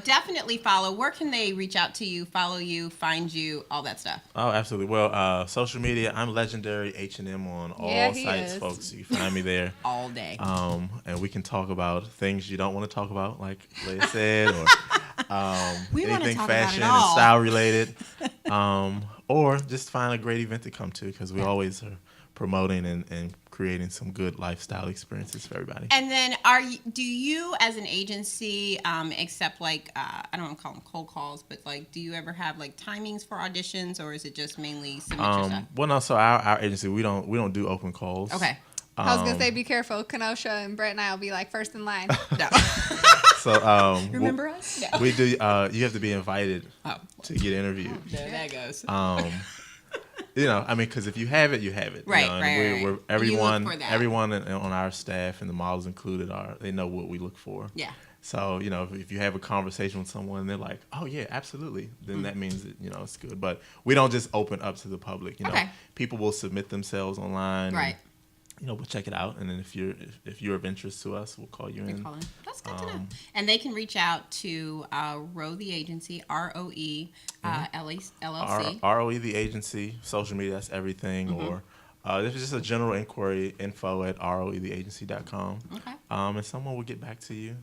definitely follow. Where can they reach out to you, follow you, find you, all that stuff?
Oh, absolutely. Well, social media, I'm Legendary H&M on all
he
sites,
is.
folks. You can find me there.
All day.
And we can talk about things you don't want to talk about, like Leia said, or
We wanna
anything
talk about it
fashion and
all.
style related. Or just find a great event to come to because we always are promoting and creating some good lifestyle experiences for everybody.
And then do you as an agency accept I don't want to call them cold calls, but do you ever have timings for auditions or is it just mainly submit your stuff?
Well, no. So our agency, we don't do open calls.
Okay.
I was going to say, be careful. Kenosha and Brett and I will be first in line.
No.
So
Remember us? No.
we do. You have to be invited to get interviewed.
There that goes.
Because if you have it, you have it.
Right,
and
right.
We're
You look
everyone,
for that.
everyone on our staff and the models included they know what we look for.
Yeah.
So if you have a conversation with someone, and they're like, "Oh yeah, absolutely," then that means that it's good. But we don't just open up to the public.
Okay.
People will submit themselves online.
Right.
And, we'll check it out, and then if you're of interest to us, we'll call you in.
That's good to know. And they can reach out to Row the Agency, ROE LLC.
ROE the agency, social media, that's everything. Or this is just a general inquiry, info@roetheagency.com.
Okay.
And someone will get back to you.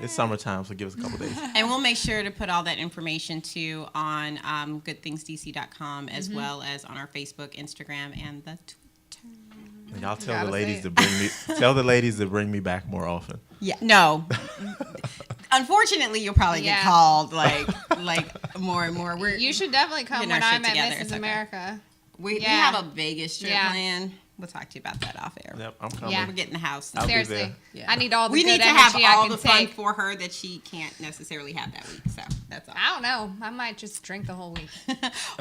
It's summertime, so give us a couple days.
And we'll make sure to put all that information too on GoodThingsDC.com as well as on our Facebook, Instagram, and the Twitter.
Y'all tell the
Gotta
ladies
say
to bring me bring me back more often.
Yeah. No. Unfortunately, you'll probably get
Yeah.
called more and more.
You should definitely come
Getting
when
our shit
I'm at
together, it's
Mrs.
okay.
America.
We
Yeah.
have a Vegas trip
Yeah.
planned. We'll talk to you about that off air.
Yep, I'm coming.
Yeah.
We're getting the house.
I'll be
Seriously.
there.
Yeah.
I need all the
We
good
need to have
energy I
all
can
the fun
take.
for her that she can't necessarily have that week. So that's all.
I don't know. I might just drink the whole week.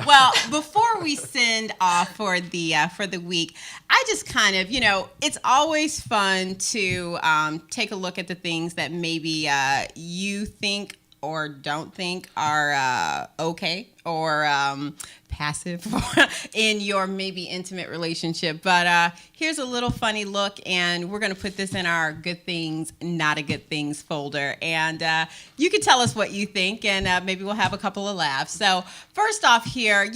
Well, before we send off for the week, I just kind of, it's always fun to take a look at the things that maybe you think or don't think are okay or passive in your maybe intimate relationship. But here's a little funny look, and we're going to put this in our Good Things, Not a Good Things folder. And you can tell us what you think, and maybe we'll have a couple of laughs. So first off here,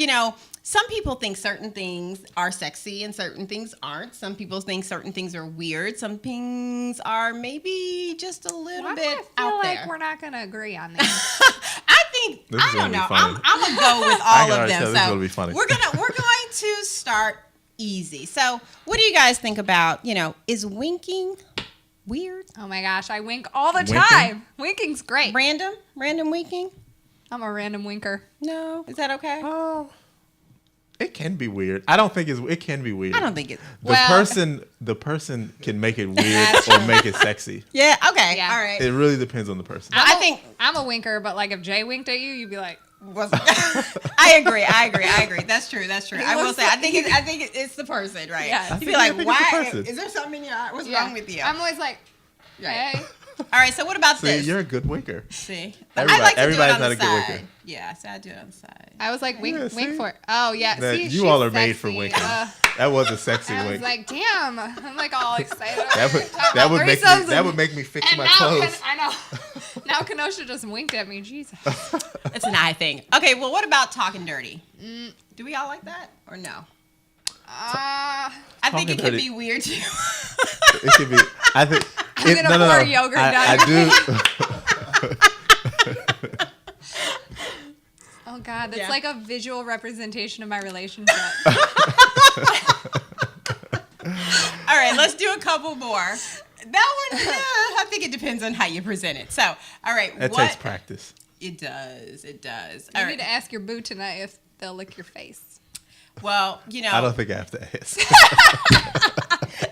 some people think certain things are sexy and certain things aren't. Some people think certain things are weird. Some things are maybe just a little
Why do
bit
I feel
out
like
there.
we're not going to agree on these?
I think
This is
I
gonna
don't
be
know.
funny.
I'm gonna go with
I
all
can
of
already
them.
tell this is
So
gonna be funny.
we're going to start easy. So what do you guys think about? Is winking weird?
Oh my gosh, I wink all the
Winking?
time. Winking's great.
Random winking?
I'm a random winker.
No, is that okay?
Oh, It can be weird. I don't think it can be weird.
I don't think it.
The person can make it weird or make it sexy.
Yeah. Okay.
Yeah.
All right.
It really depends on the person.
I think.
I'm a winker, but like if Jay winked at you, you'd be like,
I agree. That's true. I will say. I think it's the person, right?
Yes.
You'd be
I
like,
think it's the
why?
person.
Is there something in your eye? What's
yeah.
wrong with you?
I'm always like,
Right.
hey.
All right. So what about
See,
this?
you're a good winker.
See,
Everybody-
I like to do it
everybody's
on
not
the
a good
side.
winker.
Yeah, so I do it on the side.
I was like, wink,
Yeah,
wink
see?
for it. Oh, yeah.
That-
See,
you
she's
all are made for
sexy.
winking. That was a sexy
I was
wink.
like, damn. I'm like all excited.
That would make me fix
And
my
now,
clothes.
I know. Now Kenosha just winked at me. Jesus.
It's an eye thing. Okay, well, what about talking dirty? Do we all like that or no? I think it
Talking
could
dirty.
be weird too.
It could be. I think.
I'm gonna pour yogurt down
I
your
do.
Oh, God. That's
Yeah.
like a visual representation of my relationship.
All right, let's do a couple more. That one, I think it depends on how you present it. So, all right,
That
what?
takes practice.
It does.
You
All
need
right.
to ask your boo tonight if they'll lick your face.
Well, you know,
I don't think I have to ask.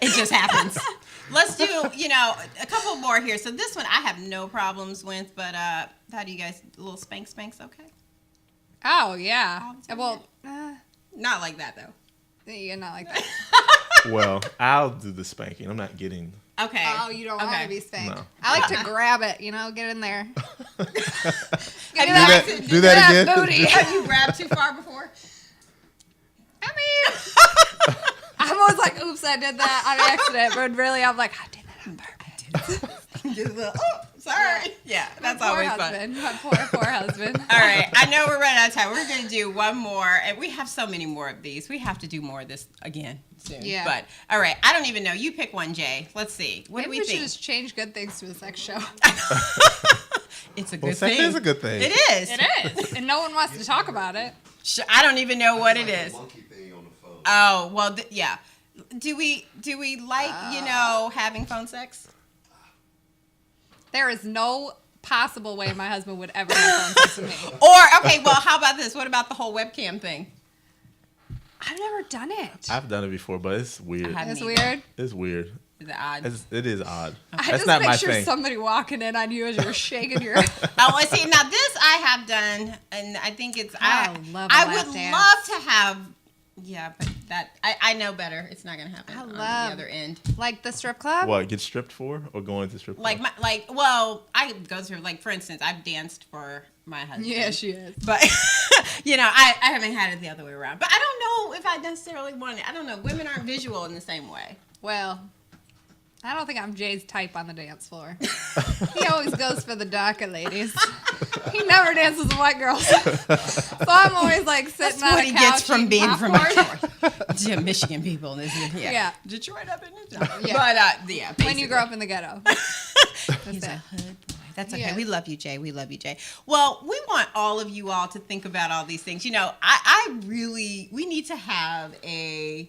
it just happens. Let's do, a couple more here. So this one I have no problems with, but how do you guys, a little spanks, okay?
Oh, yeah.
Oh,
Well,
Not like that though.
yeah, not like that.
Well, I'll do the spanking. I'm not getting.
Okay.
Oh, you don't want
Okay.
to be spanked.
No.
I like to grab it, get in there.
Have
Do
you
that.
ever-
Do that again.
booty.
Have you grabbed too far before?
I mean, I'm always like, oops, I did that on accident. But really, I'm like, I did that on purpose.
Just a little, oh, sorry. Yeah, that's
My poor
always fun.
husband. My poor husband.
All right, I know we're running out of time. We're going to do one more, and we have so many more of these. We have to do more of this again soon.
Yeah.
But, all right, I don't even know. You pick one, Jay. Let's see. What
Maybe
do
we
we
should
think?
just change good things to a sex show.
It's a
Well,
good
sex
thing.
is a good thing.
It is.
It is. And no one wants to talk about it.
I don't even know what it is.
Monkey thing on the phone.
Oh, well, yeah. Do we like, having phone sex?
There is no possible way my husband would ever have phone sex with me.
Or, okay, well, how about this? What about the whole webcam thing?
I've never done it.
I've done it before, but it's weird.
I
It's
haven't
weird.
It's weird.
Is it odd?
It is odd.
I
That's
just
not my
picture
thing.
somebody walking in on you as you're shaking your.
Oh, I see. Now this I have done, and I think it's.
I love a
I
lap
would
dance.
love to have. Yeah, but that I know better. It's not gonna happen
I
on
love-
the other end.
Like the strip club?
What, get stripped for or going to strip club?
Well, I go through for instance, I've danced for my husband.
Yeah, she is.
But I haven't had it the other way around. But I don't know if I necessarily want it. I don't know. Women aren't visual in the same way.
Well, I don't think I'm Jay's type on the dance floor. He always goes for the darker ladies. He never dances with white girls. So I'm always like sitting
That's
on
what
a
he
couch
gets from
eating
being from
popcorn.
Detroit. Michigan people.
Yeah.
Detroit up in the
Yeah.
But yeah.
When
Basically.
you grow up in the ghetto.
He's
it.
a hood boy. That's okay.
Yes.
We love you, Jay. We love you, Jay. Well, we want all of you all to think about all these things. We need to have a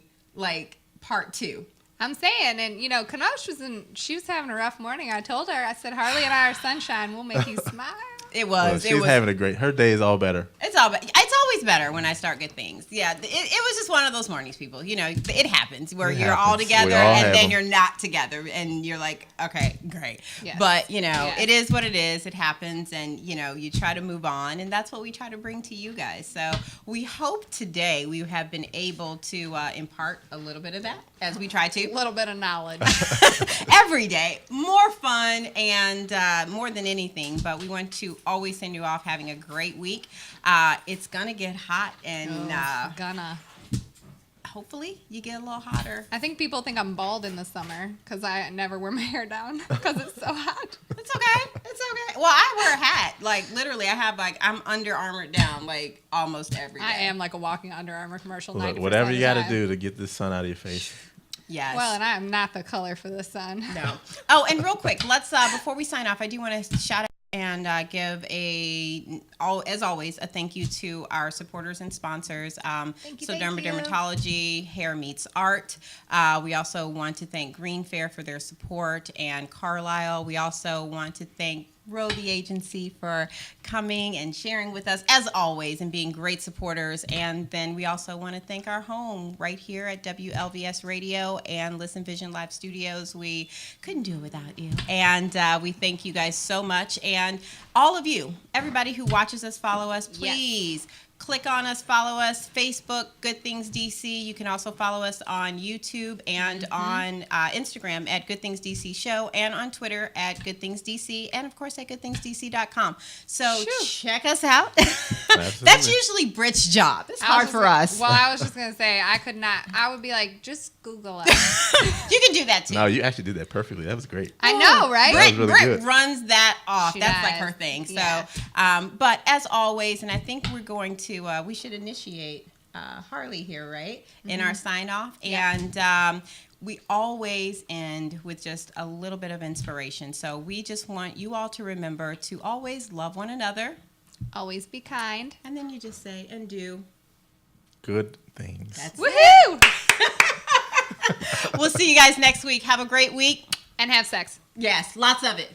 part 2.
I'm saying, and Kanosh she was having a rough morning. I told her, I said, Harley and I are sunshine. We'll make you smile.
It
Well,
was.
she's having a great. Her day is all better.
It's always better when I start good things. Yeah, it was just one of those mornings, people. It happens where
It
you're all
happens.
together
We all
and
have
then
them.
you're not together, and you're like, okay, great.
Yes.
But
Yes.
it is what it is. It happens, and you try to move on, and that's what we try to bring to you guys. So we hope today we have been able to impart a little bit of that as we try to
A little bit of knowledge.
every day. More fun and more than anything, but we want to always send you off having a great week. It's gonna get hot, and
Gonna.
hopefully you get a little hotter.
I think people think I'm bald in the summer because I never wear my hair down because it's so hot.
It's okay. It's okay. Well, I wear a hat. Literally, I have I'm Under Armour down almost every day.
I am like a walking Under Armour commercial.
Look,
90%
whatever
of
you
the
got to
time.
do to get this sun out of your face.
Yes.
Well, and I am not the color for the sun.
No. Oh, and real quick, let's before we sign off, I do want to shout out and give as always, a thank you to our supporters and sponsors.
Thank you.
Dermatology, Hair Meets Art. We also want to thank Green Fair for their support and Carlisle. We also want to thank Row the Agency for coming and sharing with us as always and being great supporters. And then we also want to thank our home right here at WLVS Radio and Listen Vision Live Studios. We couldn't do it without you. And we thank you guys so much. And all of you, everybody who watches us, follow us, please. Click on us, follow us, Facebook, Good Things DC. You can also follow us on YouTube and on Instagram at Good Things DC Show and on Twitter at Good Things DC and, of course, at goodthingsdc.com. So check us out. That's usually Britt's job. It's hard for us.
Well, I was just going to say, I could not. I would be like, just Google us.
You can do that, too.
No, you actually did that perfectly. That was great.
I know, right?
That was really
Britt
good.
runs that off.
She
That's
does.
like her thing.
Yeah.
So, but as always, and I think we're going to, we should initiate Harley here, right? In our sign off.
Yeah.
And we always end with just a little bit of inspiration. So we just want you all to remember to always love one another.
Always be kind.
And then you just say and do.
Good things.
That's
Woohoo!
We'll see you guys next week. Have a great week.
And have sex.
Yes, lots of it.